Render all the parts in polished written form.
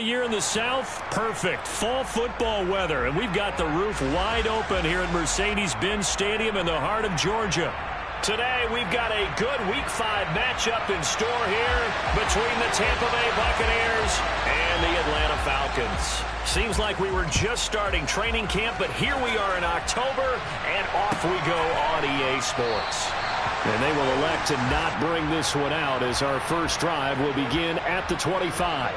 year in the South? Perfect. Fall football weather, and we've got the roof wide open here at Mercedes-Benz Stadium in the heart of Georgia. Today, we've got a good Week 5 matchup in store here between the Tampa Bay Buccaneers and the Atlanta Falcons. Seems like we were just starting training camp, but here we are in October, and off we go on EA Sports. And they will elect to not bring this one out as our first drive will begin at the 25.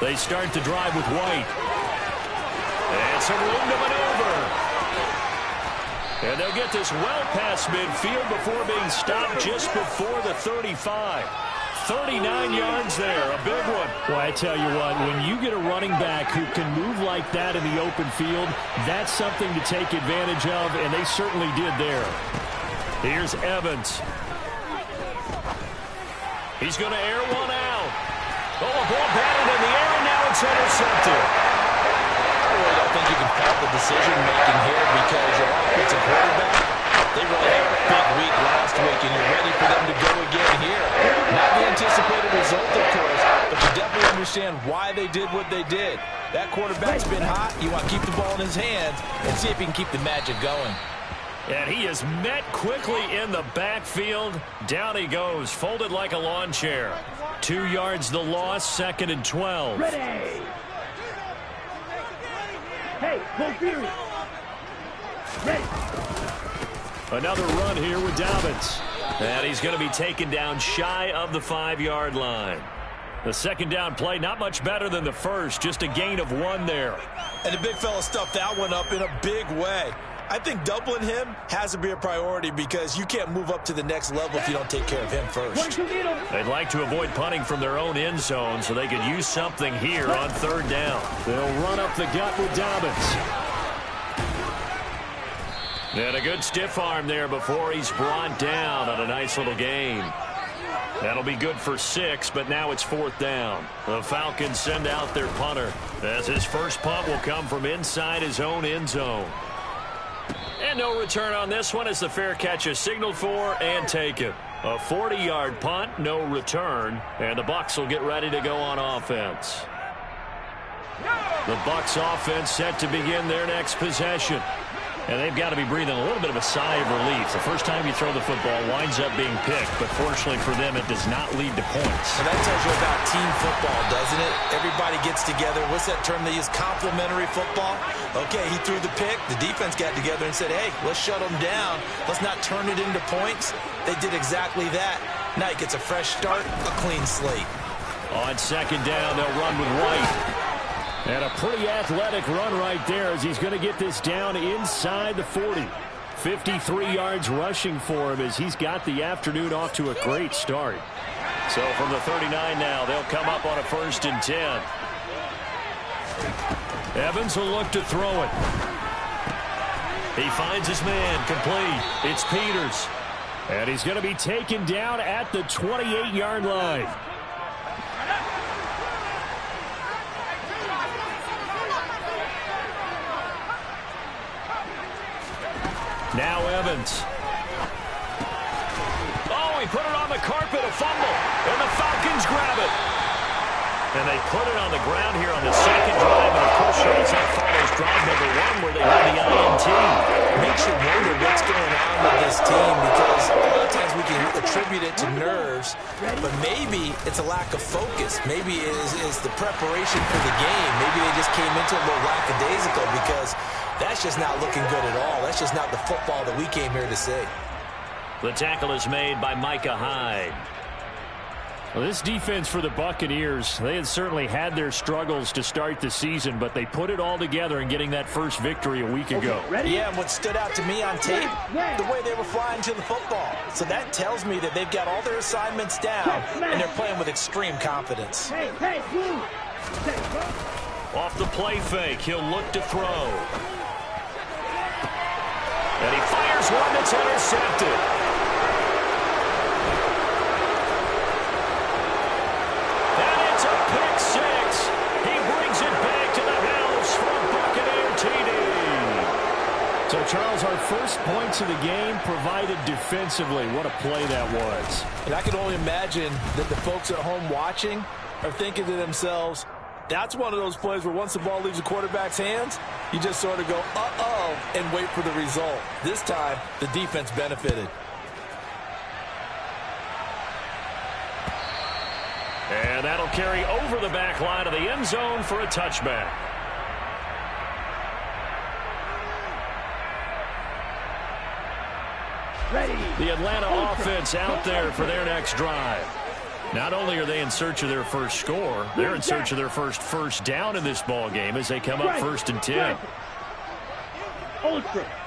They start the drive with White. And some room to maneuver. And they'll get this well past midfield before being stopped just before the 35. 39 yards there, a big one. Well, I tell you what, when you get a running back who can move like that in the open field, that's something to take advantage of, and they certainly did there. Here's Evans. He's going to air one out. Oh, a ball batted in the air, and now it's intercepted. I really don't think you can fault the decision-making here because your offensive quarterback, they really had a big week last week, and you're ready for them to go again here. Not the anticipated result, of course, but you definitely understand why they did what they did. That quarterback's been hot. You want to keep the ball in his hands and see if he can keep the magic going. And he is met quickly in the backfield. Down he goes, folded like a lawn chair. 2 yards the loss, 2nd and 12. Ready. Hey, go Fury. Ready. Another run here with Dobbins. And he's going to be taken down shy of the 5-yard line. The second down play, not much better than the first, just a gain of 1 there. And the big fella stuffed that one up in a big way. I think doubling him has to be a priority because you can't move up to the next level if you don't take care of him first. They'd like to avoid punting from their own end zone so they could use something here on 3rd down. They'll run up the gut with Dobbins. And a good stiff arm there before he's brought down on a nice little gain. That'll be good for 6, but now it's 4th down. The Falcons send out their punter as his first punt will come from inside his own end zone. And no return on this one as the fair catch is signaled for and taken. A 40-yard punt, no return, and the Bucs will get ready to go on offense. The Bucs offense set to begin their next possession. And they've got to be breathing a little bit of a sigh of relief. The first time you throw the football winds up being picked, but fortunately for them, it does not lead to points. And that tells you about team football, doesn't it? Everybody gets together. What's that term they use? Complementary football? Okay, he threw the pick. The defense got together and said, hey, let's shut them down. Let's not turn it into points. They did exactly that. Now he gets a fresh start, a clean slate. On 2nd down, they'll run with White. And a pretty athletic run right there as he's going to get this down inside the 40. 53 yards rushing for him as he's got the afternoon off to a great start. So from the 39 now, they'll come up on a 1st and 10. Evans will look to throw it. He finds his man complete. It's Peters. And he's going to be taken down at the 28-yard line. Now Evans. Oh, he put it on the carpet, a fumble, and the Falcons grab it. And they put it on the ground here on the 2nd drive, and of course, that follows drive number 1 where they had the INT. Makes you wonder what's going on with this team because a lot of times we can attribute it to nerves, but maybe it's a lack of focus. Maybe it is the preparation for the game. Maybe they just came into it a little lackadaisical because that's just not looking good at all. That's just not the football that we came here to see. The tackle is made by Micah Hyde. Well, this defense for the Buccaneers, they had certainly had their struggles to start the season, but they put it all together in getting that first victory a week ago. Yeah, and what stood out to me on tape, the way they were flying to the football. So that tells me that they've got all their assignments down, and they're playing with extreme confidence. Off the play fake, he'll look to throw. And he fires one that's intercepted. And it's a first points of the game provided defensively. What a play that was. And I can only imagine that the folks at home watching are thinking to themselves, that's one of those plays where once the ball leaves the quarterback's hands, you just sort of go, uh-oh, and wait for the result. This time, the defense benefited. And that'll carry over the back line of the end zone for a touchback. Ready. The Atlanta offense out there for their next drive. Not only are they in search of their first score, they're in search of their first down in this ball game as they come up 1st and 10.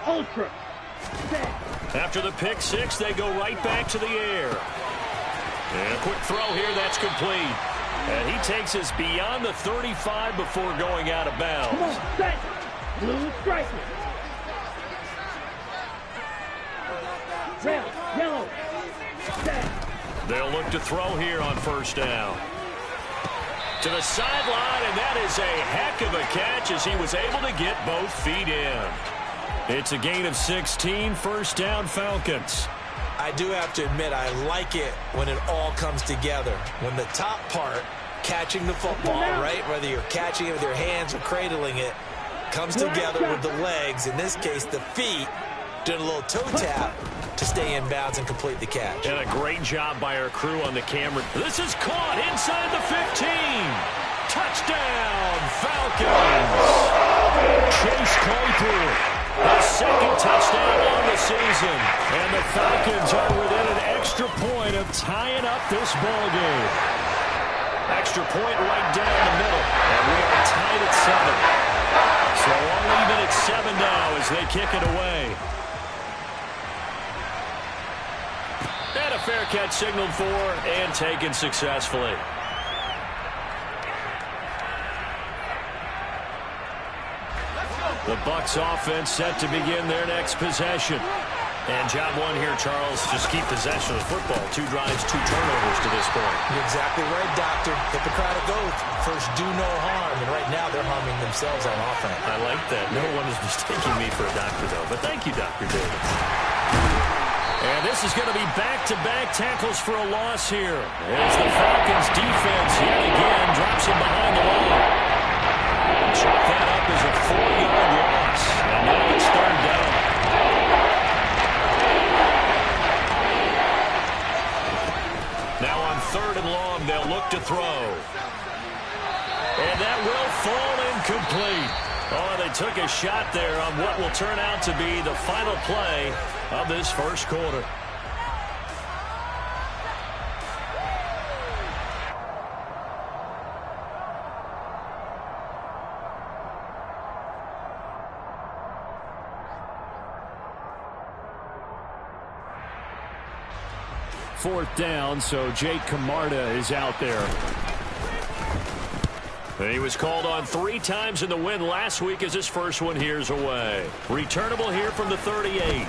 Ultra. After the pick six, they go right back to the air. And a quick throw here, that's complete. And he takes us beyond the 35 before going out of bounds. Come on, set. Blue striker. Red, yellow, set. They'll look to throw here on 1st down. To the sideline, and that is a heck of a catch as he was able to get both feet in. It's a gain of 16, 1st down Falcons. I do have to admit, I like it when it all comes together. When the top part, catching the football, right, whether you're catching it with your hands or cradling it, comes together with the legs, in this case the feet, doing a little toe tap to stay in bounds and complete the catch. And a great job by our crew on the camera. This is caught inside the 15. Touchdown, Falcons. Chase Claypool, his 2nd touchdown on the season. And the Falcons are within an extra point of tying up this ball game. Extra point right down the middle. And we are tied at 7. So all even at 7 now as they kick it away. And a fair catch signaled for and taken successfully. The Bucs offense set to begin their next possession. And job one here, Charles, just keep possession of the football. 2 drives, 2 turnovers to this point. You're exactly right, Doctor. Hippocratic oath. First, do no harm. And right now, they're harming themselves on offense. I like that. No one is mistaking me for a doctor, though. But thank you, Dr. Davis. And this is going to be back-to-back tackles for a loss here. As the Falcons defense yet again drops him behind the line. Chalk that up as a 4-yard loss. And now it's 3rd down. Now on 3rd and long, they'll look to throw. And that will fall incomplete. Oh, they took a shot there on what will turn out to be the final play of this 1st quarter. Fourth down, so Jake Camarda is out there. He was called on 3 times in the win last week as his first one here's away. Returnable here from the 38.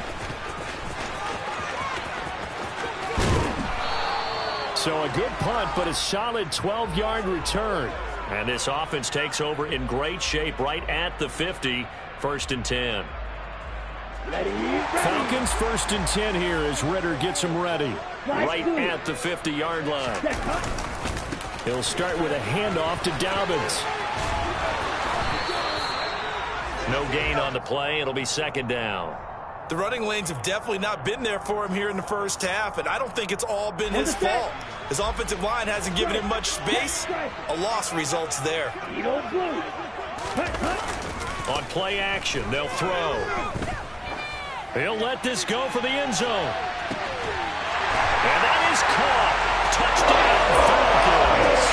So a good punt, but a solid 12-yard return. And this offense takes over in great shape right at the 50, 1st and 10. Falcons 1st and 10 here as Ritter gets them ready. Right at the 50-yard line. He'll start with a handoff to Dobbins. No gain on the play. It'll be 2nd down. The running lanes have definitely not been there for him here in the 1st half, and I don't think it's all been his fault. His offensive line hasn't given him much space. A loss results there. On play action, they'll throw. He'll let this go for the end zone. And that is caught. Touchdown, Falcons.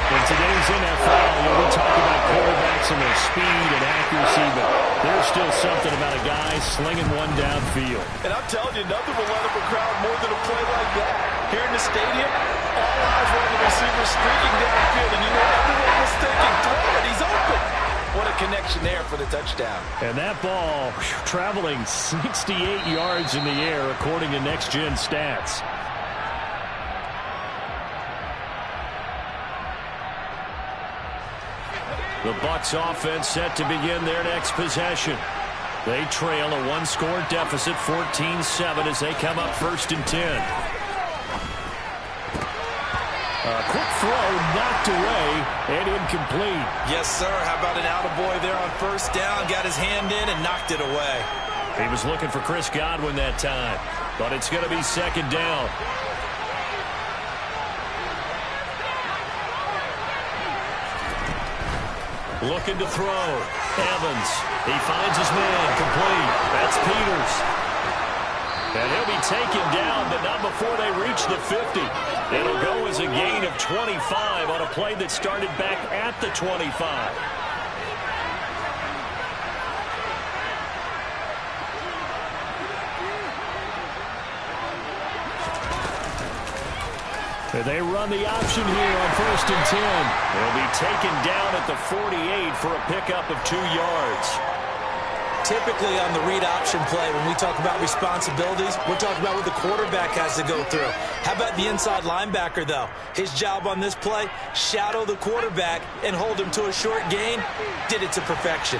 In today's NFL, we talk about quarterbacks and their speed and accuracy, but there's still something about a guy slinging one downfield. And I'm telling you, nothing will let up a crowd more than a play like that. Here in the stadium, all eyes were on the receiver streaking downfield, and you know everyone was thinking, throw it, he's open. What a connection there for the touchdown. And that ball traveling 68 yards in the air, according to Next Gen Stats. The Bucs offense set to begin their next possession. They trail a one-score deficit, 14-7, as they come up 1st and 10. A quick throw knocked away and incomplete. Yes, sir. How about an attaboy there on 1st down? Got his hand in and knocked it away. He was looking for Chris Godwin that time, but it's going to be 2nd down. Looking to throw. Evans. He finds his man. Complete. That's Peters. And he'll be taken down, but not before they reach the 50. It'll go as a gain of 25 on a play that started back at the 25. They run the option here on 1st and 10. They'll be taken down at the 48 for a pickup of 2 yards. Typically on the read option play, when we talk about responsibilities, we're talking about what the quarterback has to go through. How about the inside linebacker, though? His job on this play, shadow the quarterback and hold him to a short gain. Did it to perfection.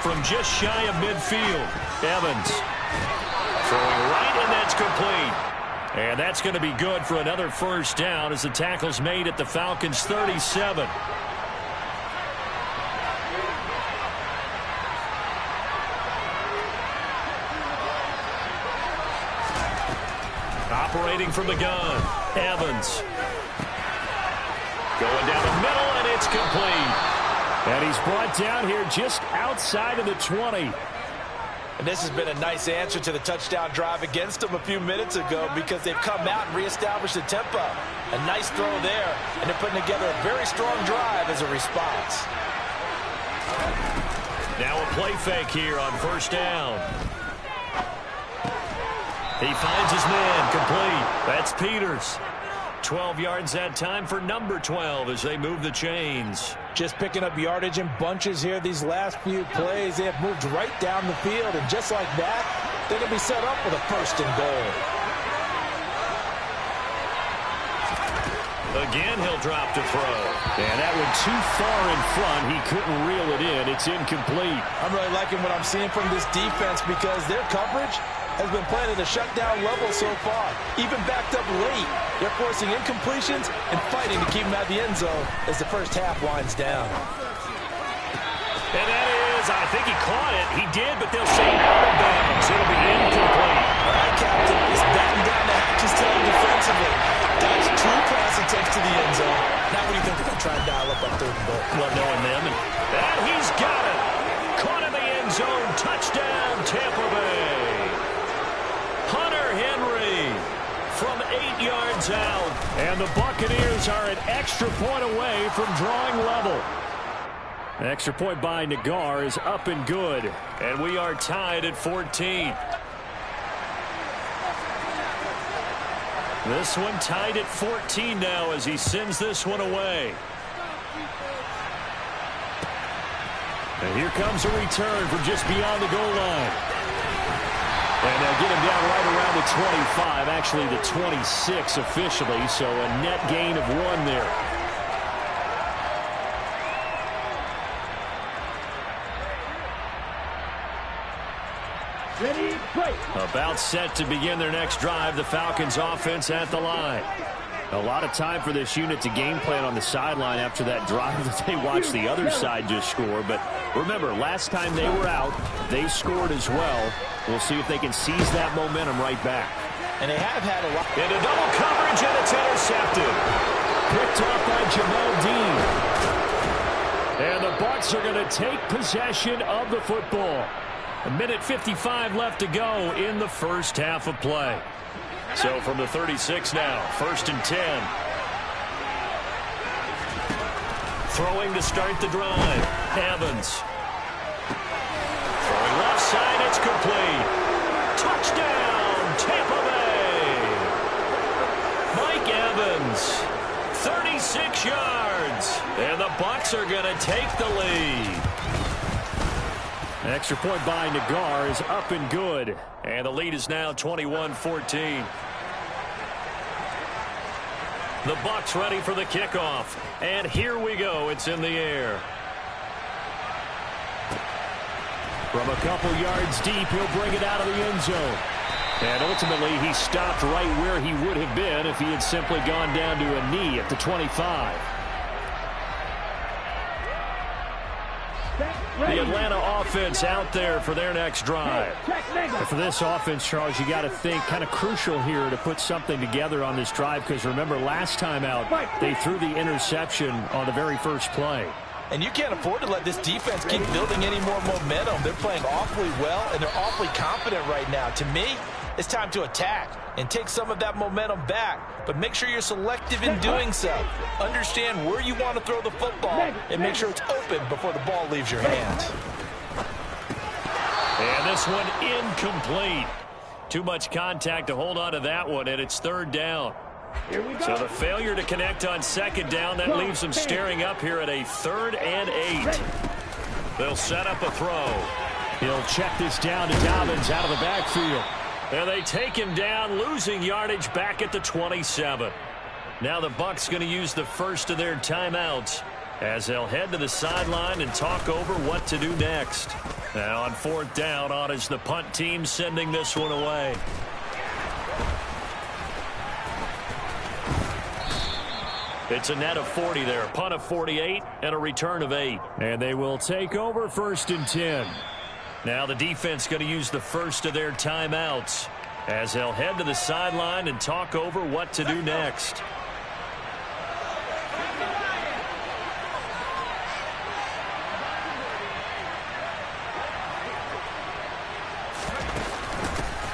From just shy of midfield, Evans. Throwing right, and that's complete. And that's going to be good for another 1st down as the tackle's made at the Falcons' 37. Operating from the gun, Evans. Going down the middle, and it's complete. And he's brought down here just outside of the 20. And this has been a nice answer to the touchdown drive against them a few minutes ago because they've come out and reestablished the tempo. A nice throw there, and they're putting together a very strong drive as a response. Now a play fake here on 1st down. He finds his man, complete. That's Peters. 12 yards that time for number 12 as they move the chains. Just picking up yardage in bunches here these last few plays. They have moved right down the field, and just like that, they're going to be set up with a 1st and goal. Again, he'll drop to throw. And that one too far in front. He couldn't reel it in. It's incomplete. I'm really liking what I'm seeing from this defense because their coverage has been playing at a shutdown level so far. Even backed up late, they're forcing incompletions and fighting to keep them out of the end zone as the 1st half winds down. And that is, I think he caught it. He did, but they'll say out of bounds. It'll be incomplete. All right, Captain, he's batting down the hatches telling defensively. That's 2 pass attempts to the end zone. Now what do you think they're going to try and dial up on 3rd and goal? Well, knowing them. And he's got it. Caught in the end zone. Touchdown, Tampa Bay. From 8 yards out. And the Buccaneers are an extra point away from drawing level. An extra point by Nagar is up and good. And we are tied at 14. This one tied at 14 now as he sends this one away. And here comes a return from just beyond the goal line. And they'll get him down right around the 25, actually the 26 officially, so a net gain of 1 there. Ready, play. About set to begin their next drive, the Falcons offense at the line. A lot of time for this unit to game plan on the sideline after that drive that they watched the other side just score. But remember, last time they were out, they scored as well. We'll see if they can seize that momentum right back. And they have had a lot. Into double coverage, and it's intercepted. Picked up by Jamel Dean. And the Bucs are going to take possession of the football. 1:55 left to go in the 1st half of play. So from the 36 now, 1st and 10. Throwing to start the drive. Evans. Throwing left side, it's complete. Touchdown, Tampa Bay. Mike Evans, 36 yards. And the Bucs are going to take the lead. An extra point by Nagar is up and good. And the lead is now 21-14. The Bucs ready for the kickoff. And here we go. It's in the air. From a couple yards deep, he'll bring it out of the end zone. And ultimately, he stopped right where he would have been if he had simply gone down to a knee at the 25. The Atlanta offense out there for their next drive. And for this offense, Charles, you got to think kind of crucial here to put something together on this drive, because remember, last time out, they threw the interception on the very first play. And you can't afford to let this defense keep building any more momentum. They're playing awfully well, and they're awfully confident right now. To me, it's time to attack and take some of that momentum back. But make sure you're selective in doing so. Understand where you want to throw the football and make sure it's open before the ball leaves your hands. And this one incomplete. Too much contact to hold on to that one, and it's third down. Here we go. So the failure to connect on second down, that leaves them staring up here at a 3rd and 8. They'll set up a throw. He'll check this down to Dobbins out of the backfield. And they take him down, losing yardage back at the 27. Now the Bucs going to use the first of their timeouts as they'll head to the sideline and talk over what to do next. Now on 4th down, on is the punt team sending this one away. It's a net of 40 there. Punt of 48 and a return of 8. And they will take over 1st and 10. Now the defense going to use the first of their timeouts as they'll head to the sideline and talk over what to do next.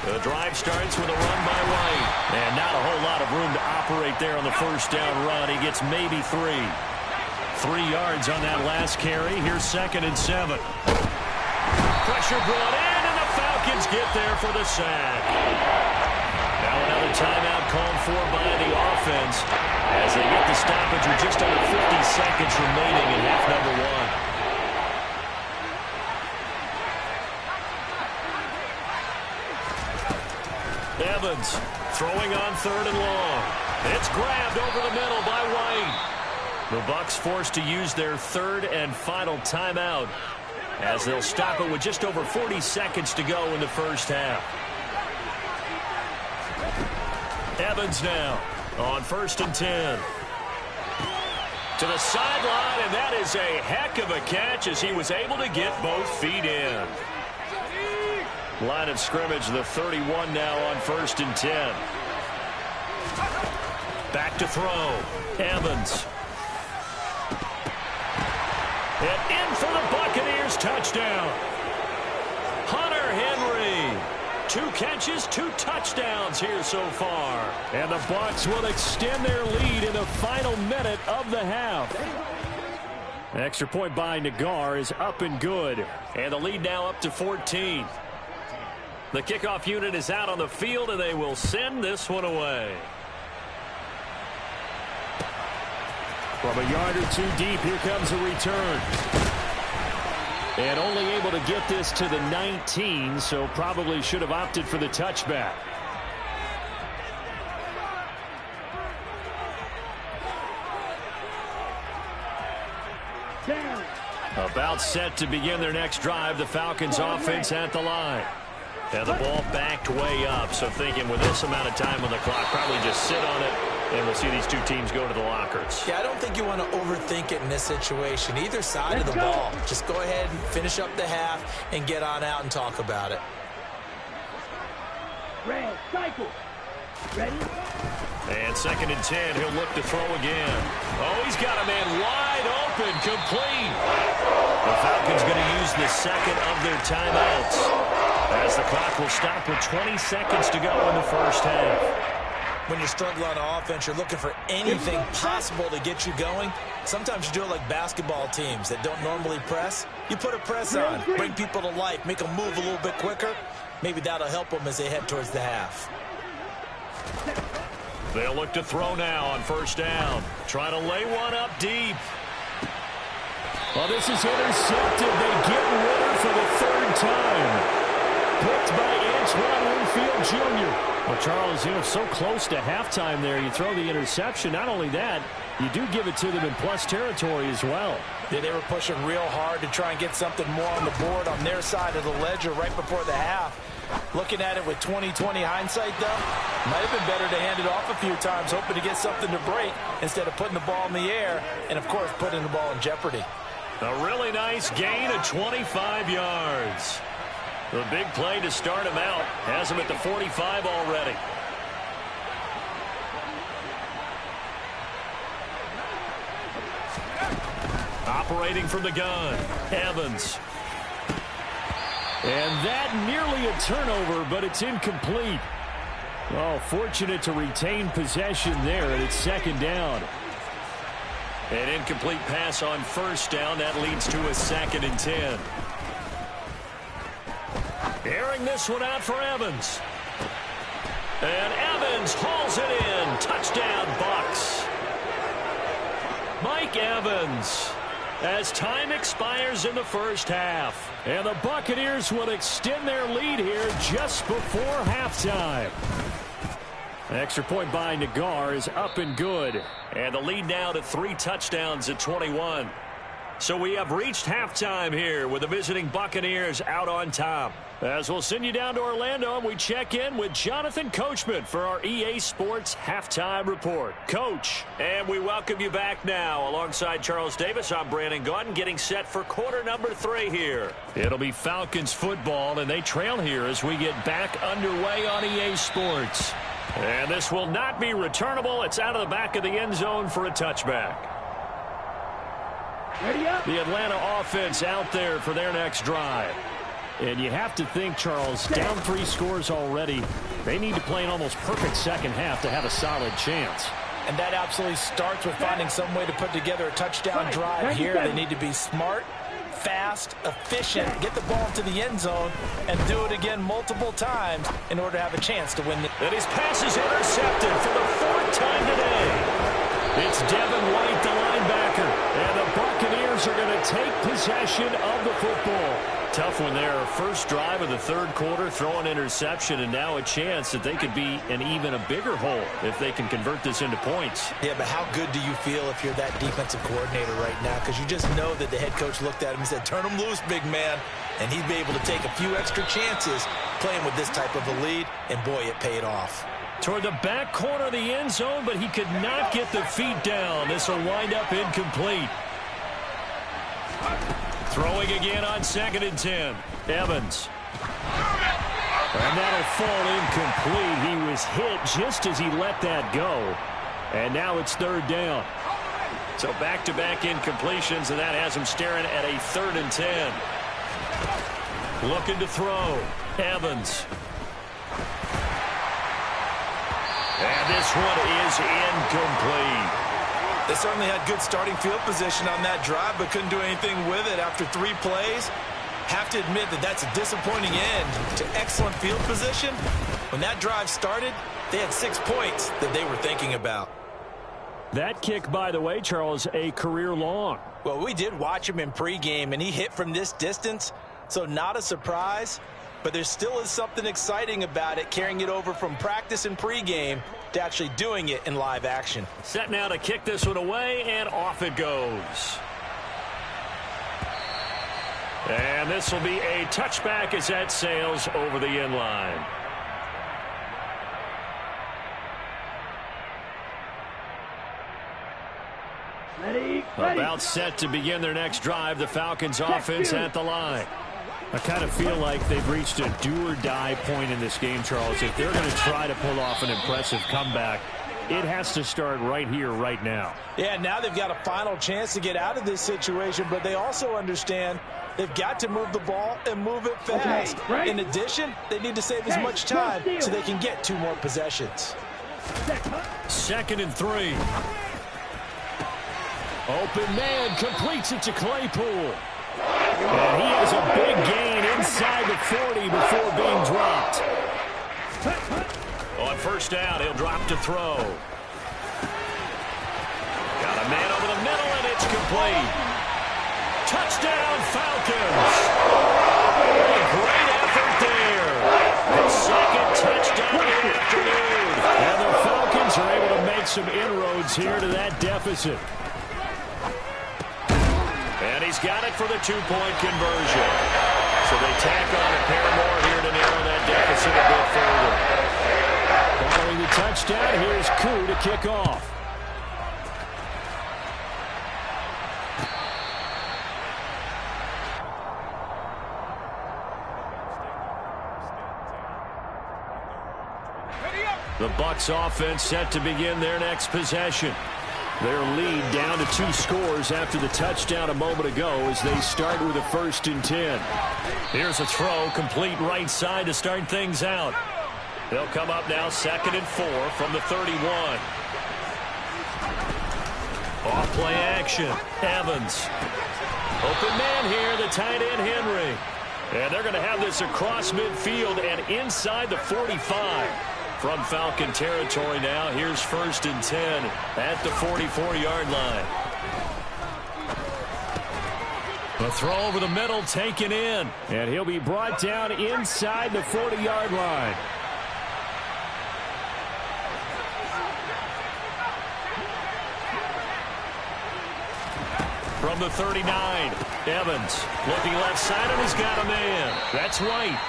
The drive starts with a run by White. And not a whole lot of room to operate there on the first down run. He gets maybe 3. 3 yards on that last carry. Here's 2nd and 7. Pressure brought in, and the Falcons get there for the sack. Now another timeout called for by the offense as they get the stoppage with just under 50 seconds remaining in half number 1. Evans throwing on 3rd and long. It's grabbed over the middle by White. The Bucs forced to use their 3rd and final timeout as they'll stop it with just over 40 seconds to go in the first half. Evans now on 1st and 10. To the sideline, and that is a heck of a catch as he was able to get both feet in. Line of scrimmage, the 31 now on 1st and 10. Back to throw. Evans. And in for the Buccaneers, touchdown. Hunter Henry. 2 catches, 2 touchdowns here so far. And the Bucs will extend their lead in the final minute of the half. An extra point by Nagar is up and good. And the lead now up to 14. The kickoff unit is out on the field, and they will send this one away. From a yard or 2 deep, here comes a return. And only able to get this to the 19, so probably should have opted for the touchback. Down. About set to begin their next drive, the Falcons offense at the line. And the ball backed way up, so thinking with this amount of time on the clock, probably just sit on it, and we'll see these 2 teams go to the lockers. Yeah, I don't think you want to overthink it in this situation. Either side of the ball. Just go ahead and finish up the half and get on out and talk about it. Red, cycle. Ready? And 2nd and 10, he'll look to throw again. Oh, he's got a man wide open, complete. The Falcons going to use the 2nd of their timeouts as the clock will stop with 20 seconds to go in the first half. When you're struggling on offense, you're looking for anything possible to get you going. Sometimes you do it like basketball teams that don't normally press. You put a press on, bring people to life, make them move a little bit quicker. Maybe that'll help them as they head towards the half. They'll look to throw now on 1st down. Trying to lay one up deep. Well, this is intercepted. They get Ritter for the 3rd time. picked by Antoine Winfield Jr. Well, Charles, so close to halftime there. You throw the interception. Not only that, you do give it to them in plus territory as well. Yeah, they were pushing real hard to try and get something more on the board on their side of the ledger right before the half. Looking at it with 20/20 hindsight, though, might have been better to hand it off a few times, hoping to get something to break instead of putting the ball in the air and, of course, putting the ball in jeopardy. A really nice gain of 25 yards. The big play to start him out has him at the 45 already. Operating from the gun, Evans. And that nearly a turnover, but it's incomplete. Oh, fortunate to retain possession there, and it's second down. An incomplete pass on first down. That leads to a 2nd and 10. Airing this one out for Evans. And Evans hauls it in. Touchdown, Bucks. Mike Evans, as time expires in the first half. And the Buccaneers will extend their lead here just before halftime. An extra point by Nagar is up and good. And the lead now to 3 touchdowns at 21. So we have reached halftime here with the visiting Buccaneers out on top. As we'll send you down to Orlando, and we check in with Jonathan Coachman for our EA Sports Halftime Report. Coach, and we welcome you back now. Alongside Charles Davis, I'm Brandon Gaudin, getting set for quarter number 3 here. It'll be Falcons football, and they trail here as we get back underway on EA Sports. And this will not be returnable. It's out of the back of the end zone for a touchback. Ready up. The Atlanta offense out there for their next drive. And you have to think, Charles, down 3 scores already. They need to play an almost perfect second half to have a solid chance. And that absolutely starts with finding some way to put together a touchdown drive here. They need to be smart, fast, efficient, get the ball into the end zone, and do it again multiple times in order to have a chance to win. And his pass is intercepted for the 4th time today. It's Devin White, the linebacker, and the Buccaneers are going to take possession of the football. Tough one there. First drive of the 3rd quarter, throw an interception, and now a chance that they could be in even a bigger hole if they can convert this into points. Yeah, but how good do you feel if you're that defensive coordinator right now? Because you just know that the head coach looked at him and said, turn him loose, big man. And he'd be able to take a few extra chances playing with this type of a lead, and boy, it paid off. Toward the back corner of the end zone, but he could not get the feet down. This will wind up incomplete. Throwing again on 2nd and 10. Evans. And that'll fall incomplete. He was hit just as he let that go. And now it's 3rd down. So back-to-back incompletions, and that has him staring at a 3rd and 10. Looking to throw. Evans. And this one is incomplete. They certainly had good starting field position on that drive, but couldn't do anything with it after 3 plays. Have to admit that that's a disappointing end to excellent field position. When that drive started, they had 6 points that they were thinking about. That kick, by the way, Charles, a career long. Well, we did watch him in pregame, and he hit from this distance, so not a surprise. But there still is something exciting about it, carrying it over from practice and pregame to actually doing it in live action. Set now to kick this one away, and off it goes. And this will be a touchback as that sails over the end line. Ready. About set to begin their next drive, the Falcons offense at the line. I kind of feel like they've reached a do-or-die point in this game, Charles. If they're going to try to pull off an impressive comeback, it has to start right here, right now. Yeah, now they've got a final chance to get out of this situation, but they also understand they've got to move the ball and move it fast. Okay, right. In addition, they need to save as much time so they can get 2 more possessions. 2nd and 3. Open man completes it to Claypool. And he has a big gain inside the 40 before being dropped. On first down, he'll drop to throw. Got a man over the middle, and it's complete. Touchdown, Falcons. A great effort there. Falcons are able to make some inroads here to that deficit. And he's got it for the two-point conversion. So they tack on a pair more here to narrow that deficit a bit further. Following the touchdown, here's Koo to kick off. The Bucs offense set to begin their next possession. Their lead down to 2 scores after the touchdown a moment ago as they start with a 1st and 10. Here's a throw, complete right side to start things out. They'll come up now 2nd and 4 from the 31. Off play action. Evans. Open man here, the tight end Henry. And they're going to have this across midfield and inside the 45. From Falcon territory now, here's 1st and 10 at the 44-yard line. The throw over the middle taken in, and he'll be brought down inside the 40-yard line. From the 39, Evans looking left side, and he's got a man. That's White.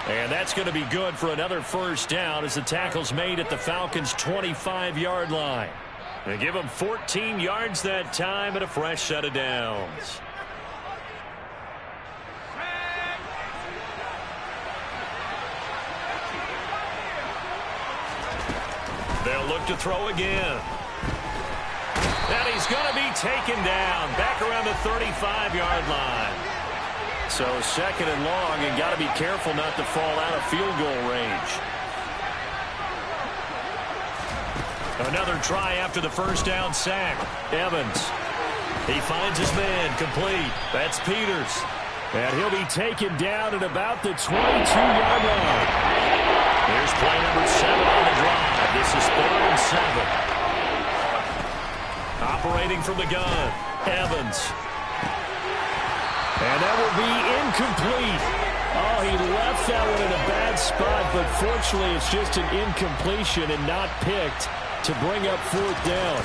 And that's going to be good for another 1st down as the tackle's made at the Falcons' 25-yard line. They give them 14 yards that time and a fresh set of downs. They'll look to throw again. And he's going to be taken down back around the 35-yard line. So 2nd and long, and got to be careful not to fall out of field goal range. Another try after the 1st down sack. Evans. He finds his man complete. That's Peters. And he'll be taken down at about the 22-yard line. Here's play number 7 on the drive. This is 3rd and 7. Operating from the gun. Evans. And that will be incomplete. Oh, he left that one in a bad spot, but fortunately it's just an incompletion and not picked to bring up 4th down.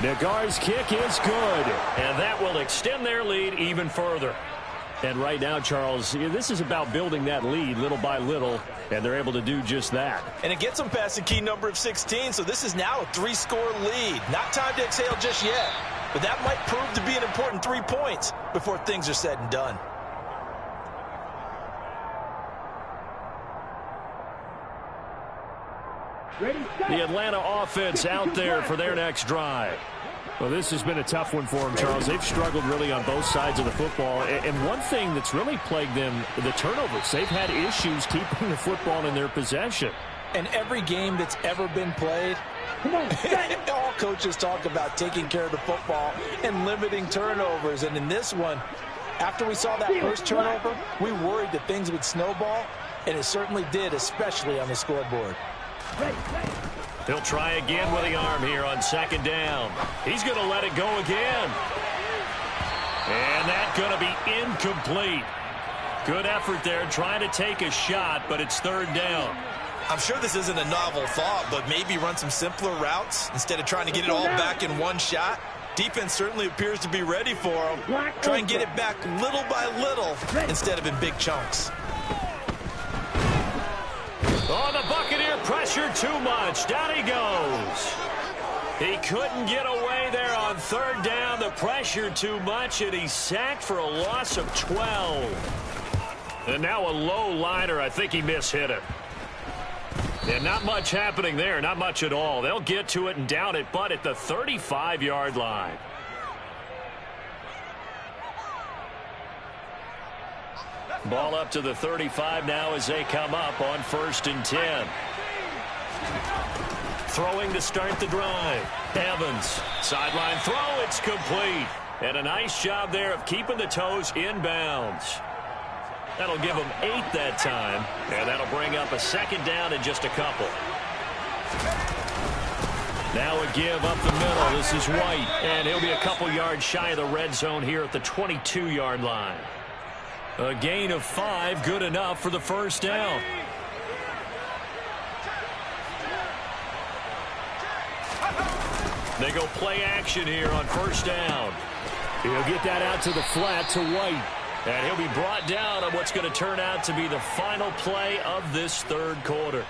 Nagar's kick is good, and that will extend their lead even further. And right now, Charles, this is about building that lead little by little, and they're able to do just that. And it gets them past the key number of 16, so this is now a 3-score lead. Not time to exhale just yet. But that might prove to be an important 3 points before things are said and done. The Atlanta offense out there for their next drive. Well, this has been a tough one for them, Charles. They've struggled really on both sides of the football. And one thing that's really plagued them, the turnovers. They've had issues keeping the football in their possession. And every game that's ever been played, all coaches talk about taking care of the football and limiting turnovers. And in this one, after we saw that first turnover, we worried that things would snowball, and it certainly did, especially on the scoreboard. He'll try again with the arm here on 2nd down. He's going to let it go again. And that's going to be incomplete. Good effort there trying to take a shot, but it's 3rd down. I'm sure this isn't a novel thought, but maybe run some simpler routes instead of trying to get it all back in one shot. Defense certainly appears to be ready for him. Try and get it back little by little instead of in big chunks. Oh, the Buccaneer pressure too much. Down he goes. He couldn't get away there on 3rd down. The pressure too much, and he's sacked for a loss of 12. And now a low liner. I think he mishit it. And not much happening there, not much at all. They'll get to it and down it, but at the 35-yard line. Ball up to the 35 now as they come up on 1st and 10. Throwing to start the drive. Evans, sideline throw, it's complete. And a nice job there of keeping the toes inbounds. That'll give them 8 that time, and that'll bring up a 2nd down in just a couple. Now a give up the middle. This is White, and he'll be a couple yards shy of the red zone here at the 22-yard line. A gain of 5, good enough for the 1st down. They go play action here on first down. He'll get that out to the flat to White. And he'll be brought down on what's going to turn out to be the final play of this third quarter.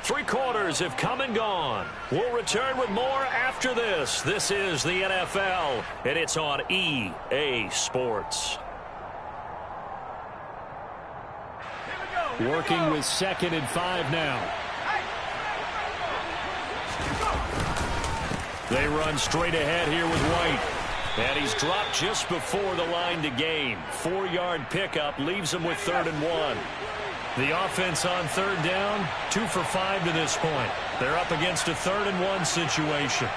3 quarters have come and gone. We'll return with more after this. This is the NFL, and it's on EA Sports. Working with 2nd and 5 now. They run straight ahead here with White. And he's dropped just before the line to gain. 4-yard pickup leaves him with 3rd and 1. The offense on 3rd down, 2 for 5 to this point. They're up against a 3rd and 1 situation.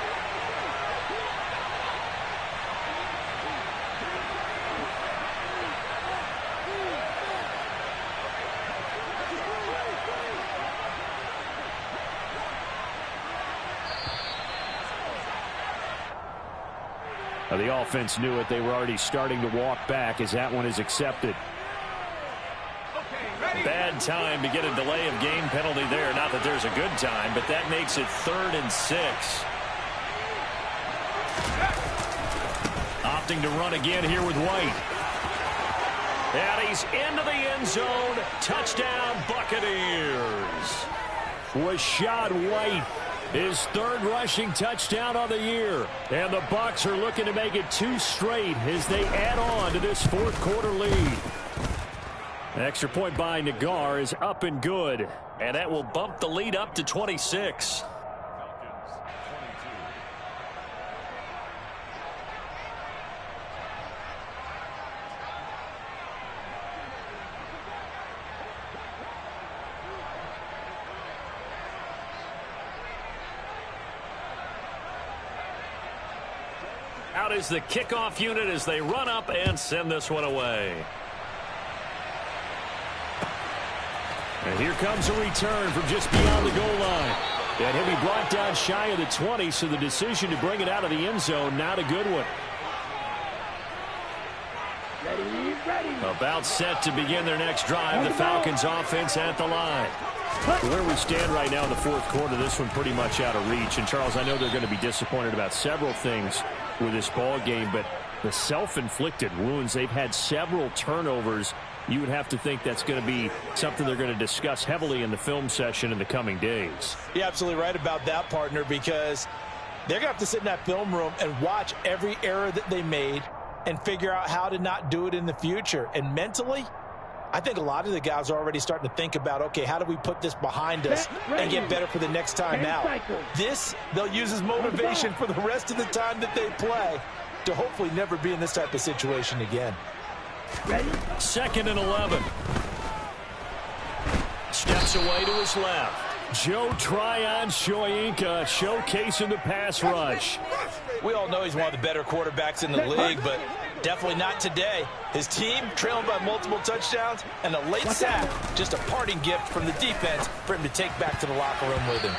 The offense knew it. They were already starting to walk back as that one is accepted. Bad time to get a delay of game penalty there. Not that there's a good time, but that makes it 3rd and 6. Opting to run again here with White. And he's into the end zone. Touchdown, Buccaneers. Rashad White, his 3rd rushing touchdown on the year. And the Bucs are looking to make it 2 straight as they add on to this 4th quarter lead. An extra point by Nagar is up and good. And that will bump the lead up to 26. Out is the kickoff unit as they run up and send this one away. And here comes a return from just beyond the goal line. And he'll be brought down shy of the 20, so the decision to bring it out of the end zone, not a good one. Ready. About set to begin their next drive. The Falcons offense at the line. Where we stand right now in the 4th quarter, this one pretty much out of reach. And, Charles, I know they're going to be disappointed about several things with this ball game, but the self-inflicted wounds, they've had several turnovers. You would have to think that's going to be something they're going to discuss heavily in the film session in the coming days. You're absolutely right about that, partner, because they're going to have to sit in that film room and watch every error that they made and figure out how to not do it in the future. And mentally, I think a lot of the guys are already starting to think about, okay, how do we put this behind us and get better for the next time out? This, they'll use as motivation for the rest of the time that they play to hopefully never be in this type of situation again. Ready? 2nd and 11. Steps away to his left. Joe Tryon-Shoyinka showcasing the pass rush. We all know he's one of the better quarterbacks in the league, but definitely not today. His team trailing by multiple touchdowns and a late sack, just a parting gift from the defense for him to take back to the locker room with him.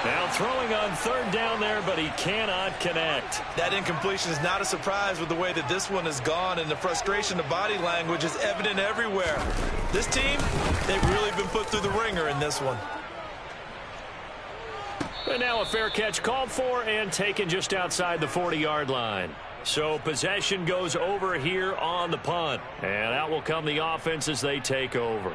Now throwing on 3rd down there, but he cannot connect. That incompletion is not a surprise with the way that this one has gone, and the frustration of body language is evident everywhere. This team, they've really been put through the ringer in this one. And now a fair catch called for and taken just outside the 40-yard line. So possession goes over here on the punt. And out will come the offense as they take over.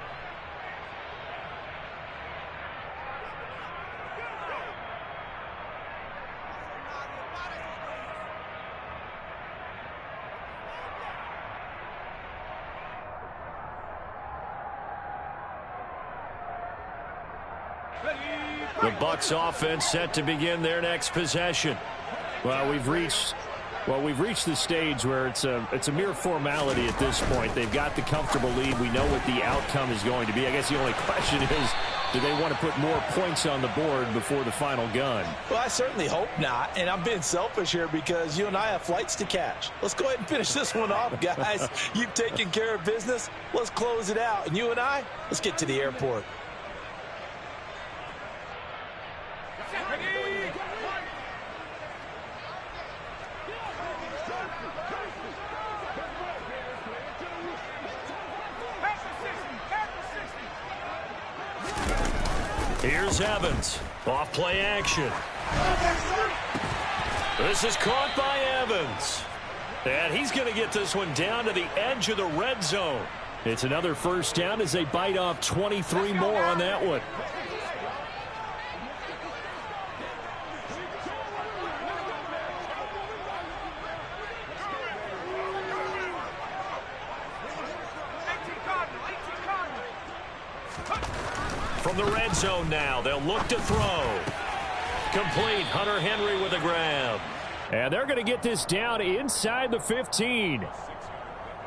The Bucs offense set to begin their next possession. Well, we've reached the stage where it's a mere formality at this point. They've got the comfortable lead. We know what the outcome is going to be. I guess the only question is, do they want to put more points on the board before the final gun? Well, I certainly hope not, and I'm being selfish here because you and I have flights to catch. Let's go ahead and finish this one off, guys. You've taken care of business. Let's close it out, and you and I, let's get to the airport. Here's Evans. Off play action. This is caught by Evans. And he's going to get this one down to the edge of the red zone. It's another first down as they bite off 23 more on that one. From the red zone now, they'll look to throw. Complete. Hunter Henry with a grab. And they're going to get this down inside the 15.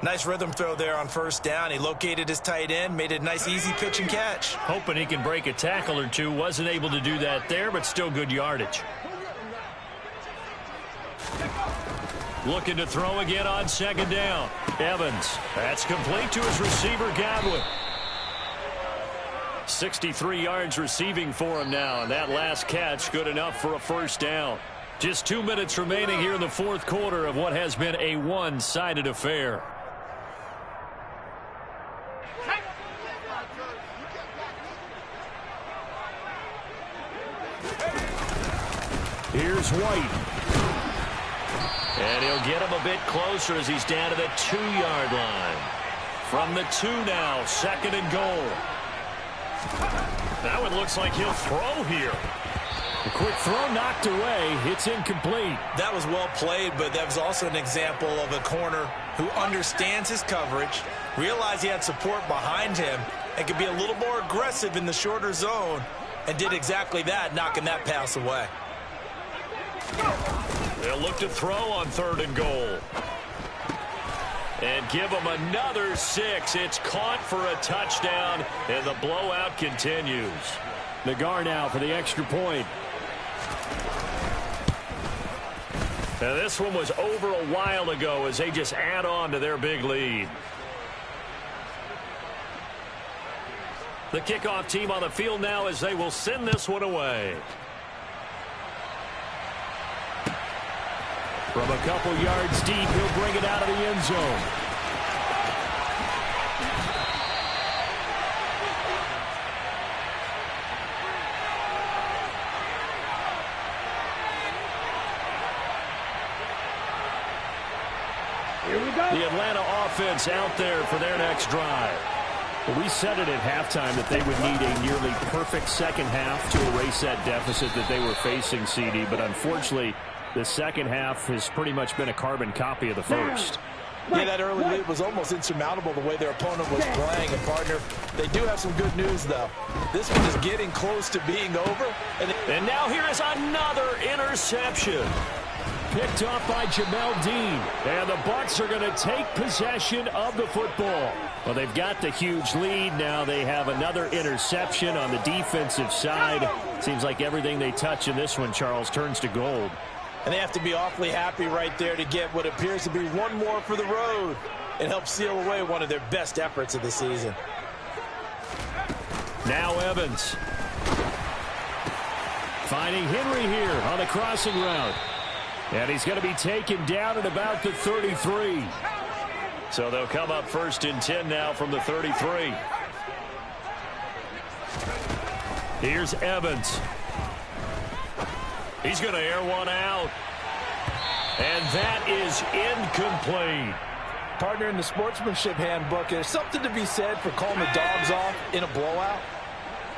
Nice rhythm throw there on first down. He located his tight end, made it a nice, easy pitch and catch. Hoping he can break a tackle or two. Wasn't able to do that there, but still good yardage. Looking to throw again on second down. Evans. That's complete to his receiver, Godwin. 63 yards receiving for him now, and that last catch good enough for a first down. Just 2 minutes remaining here in the fourth quarter of what has been a one-sided affair. Here's White. And he'll get him a bit closer as he's down to the 2-yard line. From the 2 now, second and goal. Now it looks like he'll throw here. A quick throw knocked away. It's incomplete. That was well played, but that was also an example of a corner who understands his coverage, realized he had support behind him, and could be a little more aggressive in the shorter zone, and did exactly that, knocking that pass away. They'll look to throw on third and goal. And give him another 6. It's caught for a touchdown, and the blowout continues. Nagar now for the extra point. Now this one was over a while ago as they just add on to their big lead. The kickoff team on the field now as they will send this one away. From a couple yards deep, he'll bring it out of the end zone. Here we go. The Atlanta offense out there for their next drive. Well, we said it at halftime that they would need a nearly perfect second half to erase that deficit that they were facing, CD, but unfortunately, the second half has pretty much been a carbon copy of the first. Yeah, that early lead was almost insurmountable the way their opponent was playing. And, partner, they do have some good news, though. This one is getting close to being over. And now here is another interception. Picked off by Jamel Dean. And the Bucs are going to take possession of the football. Well, they've got the huge lead. Now they have another interception on the defensive side. Seems like everything they touch in this one, Charles, turns to gold. And they have to be awfully happy right there to get what appears to be one more for the road and help seal away one of their best efforts of the season. Now Evans. Finding Henry here on the crossing route. And he's going to be taken down at about the 33. So they'll come up first and 10 now from the 33. Here's Evans. He's going to air one out. And that is incomplete. Partner, in the sportsmanship handbook, there's something to be said for calling the dogs off in a blowout.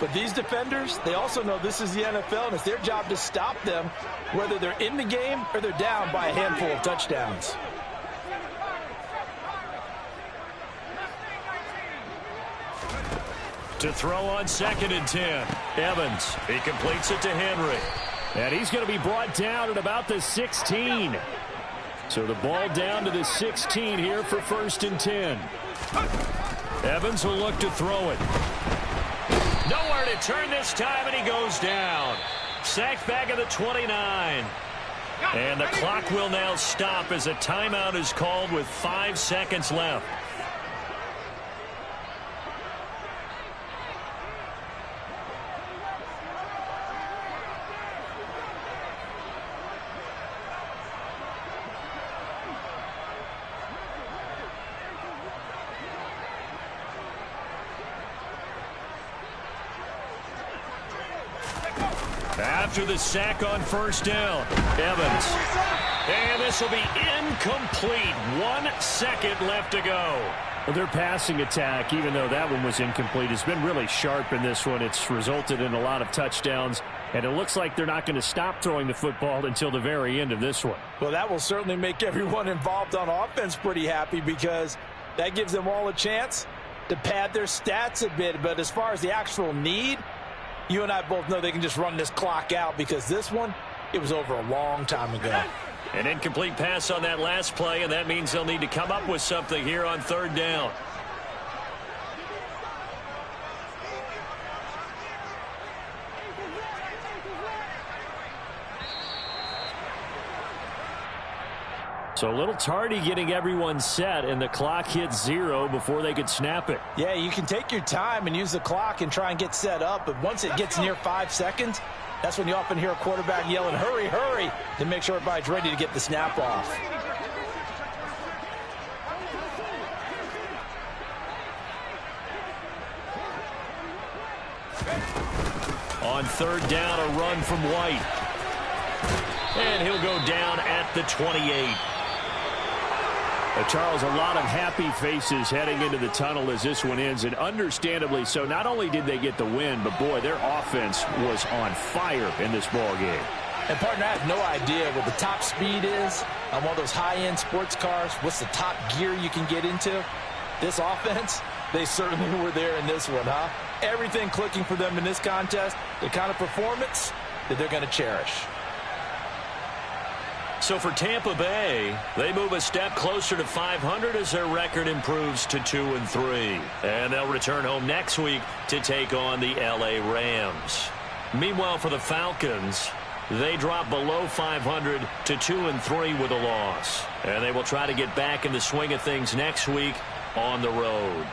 But these defenders, they also know this is the NFL, and it's their job to stop them, whether they're in the game or they're down by a handful of touchdowns. To throw on second and 10. Evans. He completes it to Henry. And he's going to be brought down at about the 16. So the ball down to the 16 here for first and 10. Evans will look to throw it. Nowhere to turn this time, and he goes down. Sacked back at the 29. And the clock will now stop as a timeout is called with 5 seconds left. after the sack on first down. Evans. And this will be incomplete. 1 second left to go. Well, their passing attack, even though that one was incomplete, has been really sharp in this one. It's resulted in a lot of touchdowns, and it looks like they're not going to stop throwing the football until the very end of this one. Well, that will certainly make everyone involved on offense pretty happy because that gives them all a chance to pad their stats a bit. But as far as the actual need, you and I both know they can just run this clock out because this one, it was over a long time ago. An incomplete pass on that last play, and that means they'll need to come up with something here on third down. So a little tardy getting everyone set, and the clock hits 0 before they could snap it. Yeah, you can take your time and use the clock and try and get set up, but once it gets near 5 seconds, that's when you often hear a quarterback yelling, hurry, hurry, to make sure everybody's ready to get the snap off. On third down, a run from White. And he'll go down at the 28. Charles, a lot of happy faces heading into the tunnel as this one ends, and understandably so. Not only did they get the win, but boy, their offense was on fire in this ball game. And partner, I have no idea what the top speed is on one of those high-end sports cars. What's the top gear you can get into? This offense, they certainly were there in this one, huh? Everything clicking for them in this contest, the kind of performance that they're going to cherish. So for Tampa Bay, they move a step closer to 500 as their record improves to 2-3. And they'll return home next week to take on the LA Rams. Meanwhile, for the Falcons, they drop below 500 to 2-3 with a loss. And they will try to get back in the swing of things next week on the road.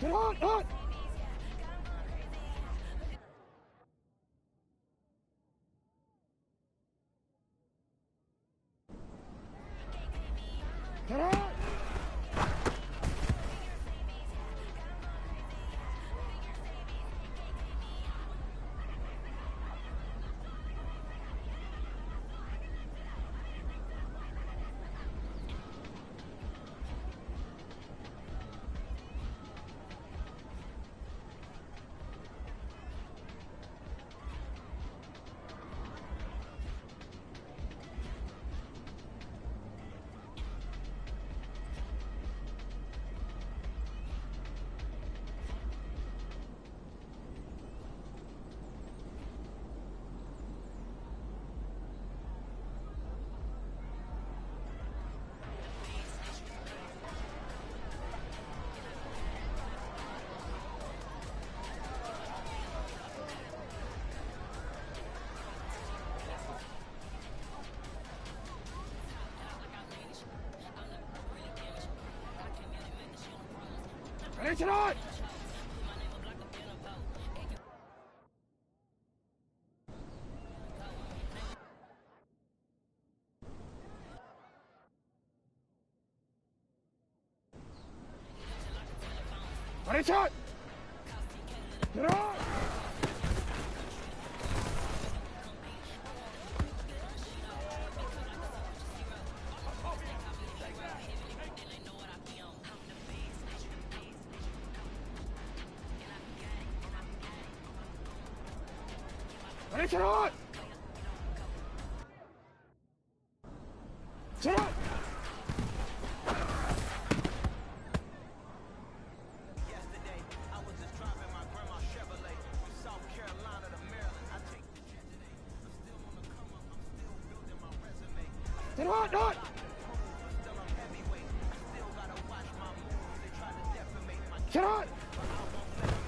Get on! Get on! Ready, get on! Ready, shot! Get on! Ready, get on! Get on! Yesterday, I was just driving my grandma's Chevrolet from South Carolina to Maryland. I take the jet today. I'm still on the come up. I'm still building my resume. Get on! But still I'm heavyweight. I still gotta watch my moves. They try to defamate my Get on! but I won't let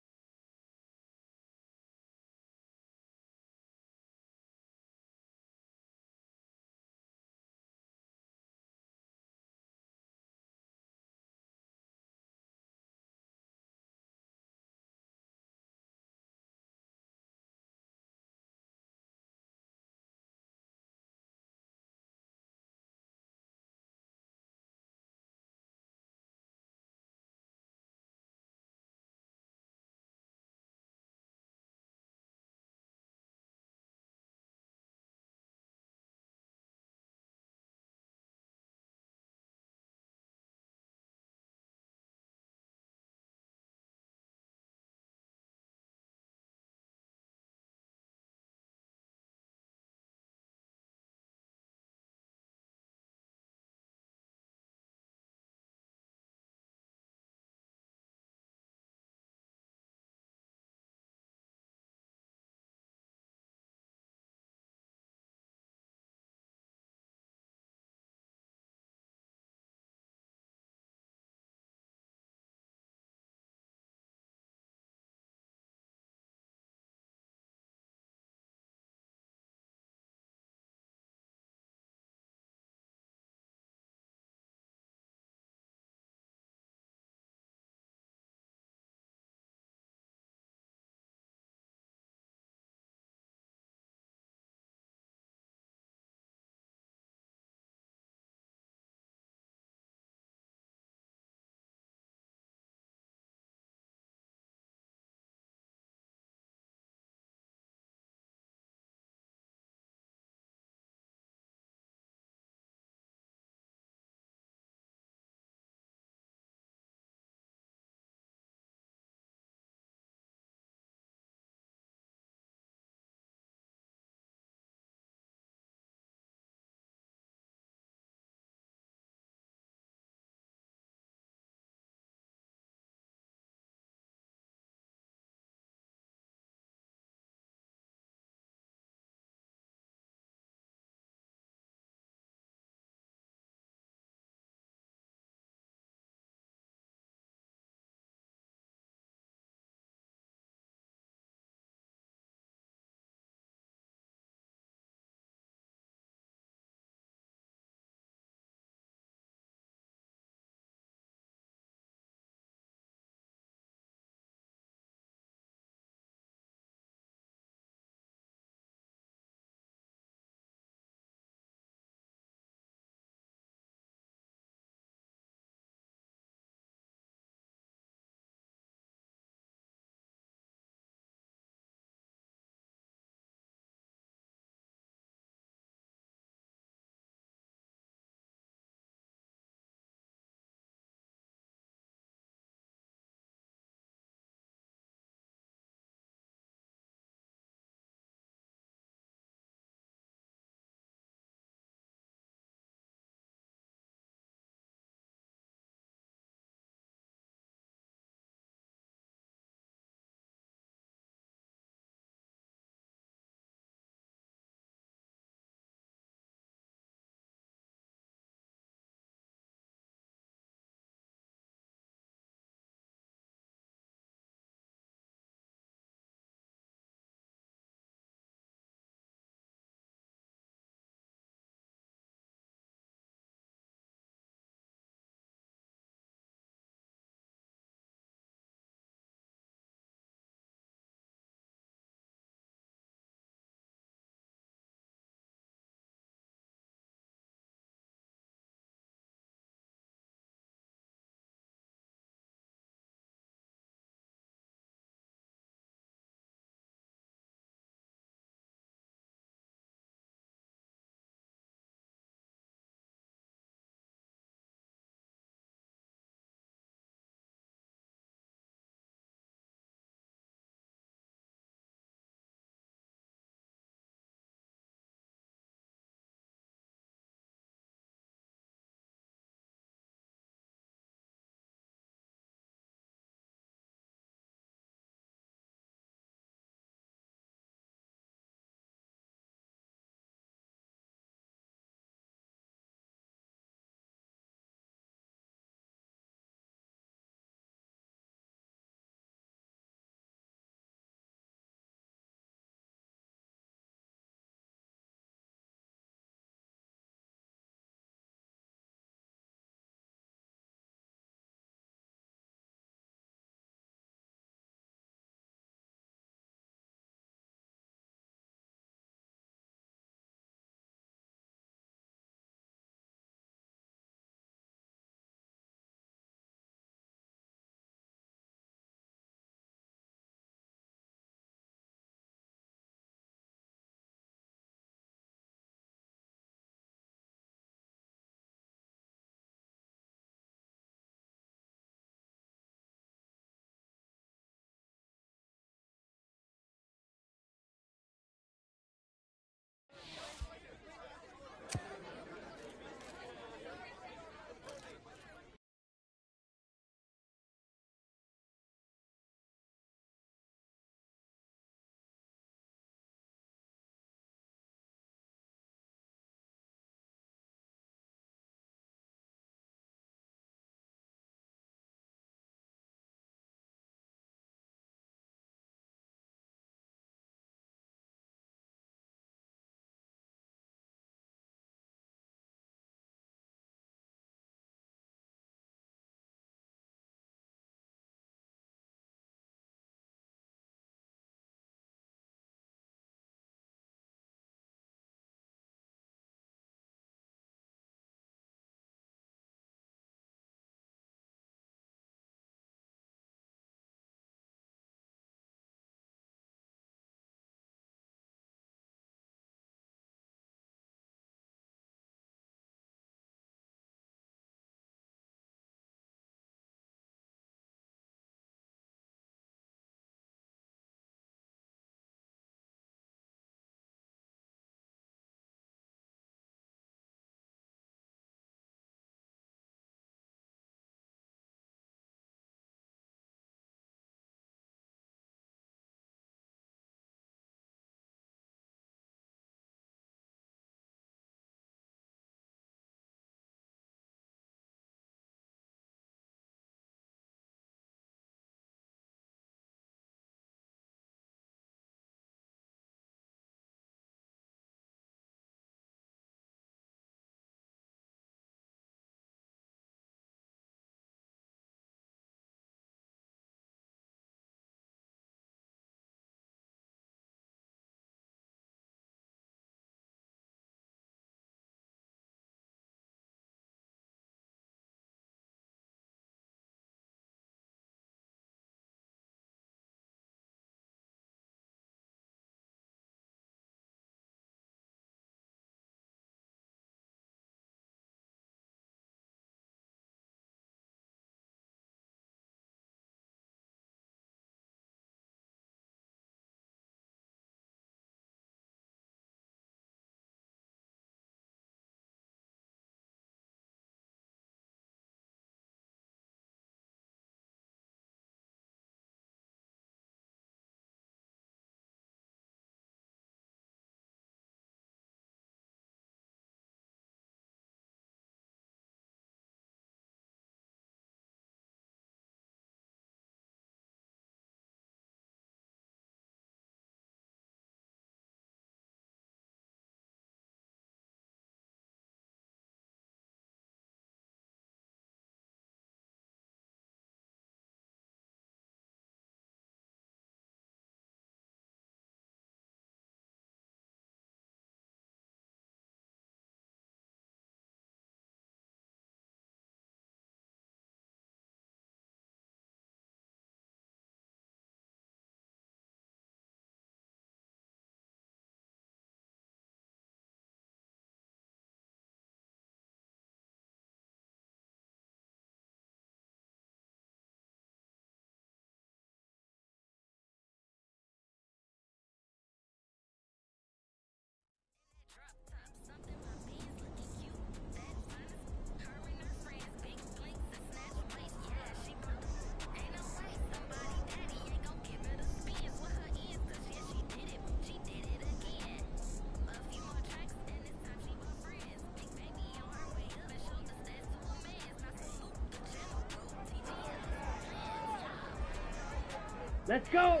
Let's go.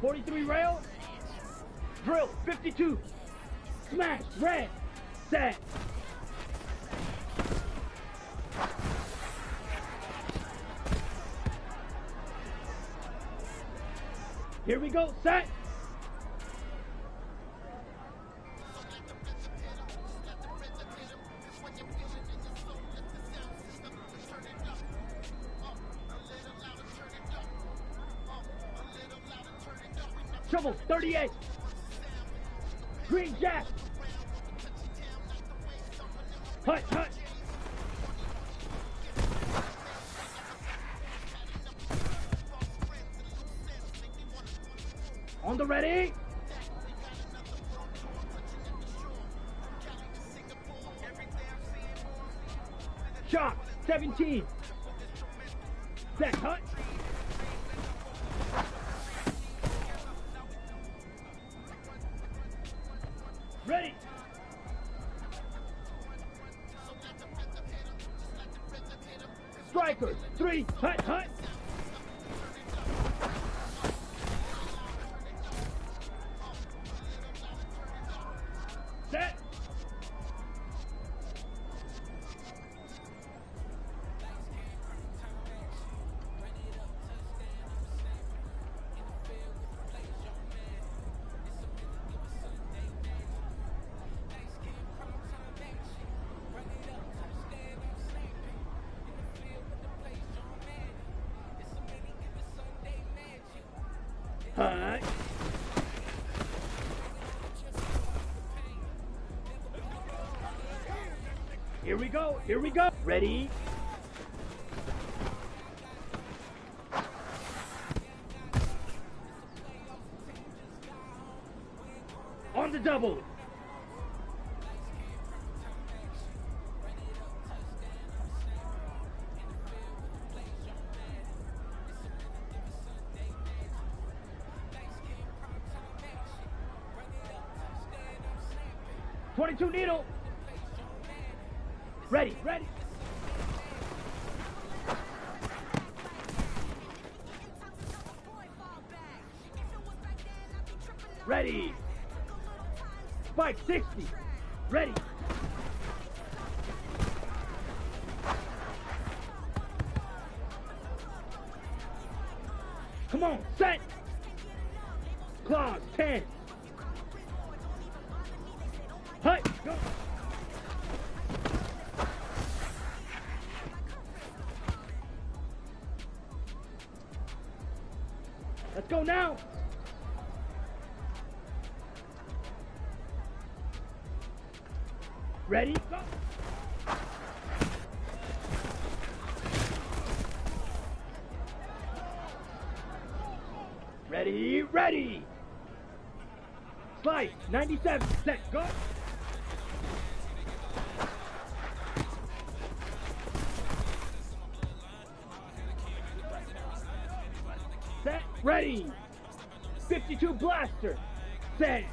.43 rail. Drill 52. Smash red. Set. Here we go. Set. Shovel 38. Green jack. Hut, hut. On the ready. Shock 17. Set, hut. Ready. Strikers 3. Hut, hut. Set. Hut. Here we go. Here we go. Ready. On the double. .22 needle. Ready, ready. Ready. Spike 60. Ready. Come on, set. Claws 10. Hut, go. Let's go now. Ready, go. Ready, ready. Slice 97, set, go. Set, ready. 52 blaster. Set.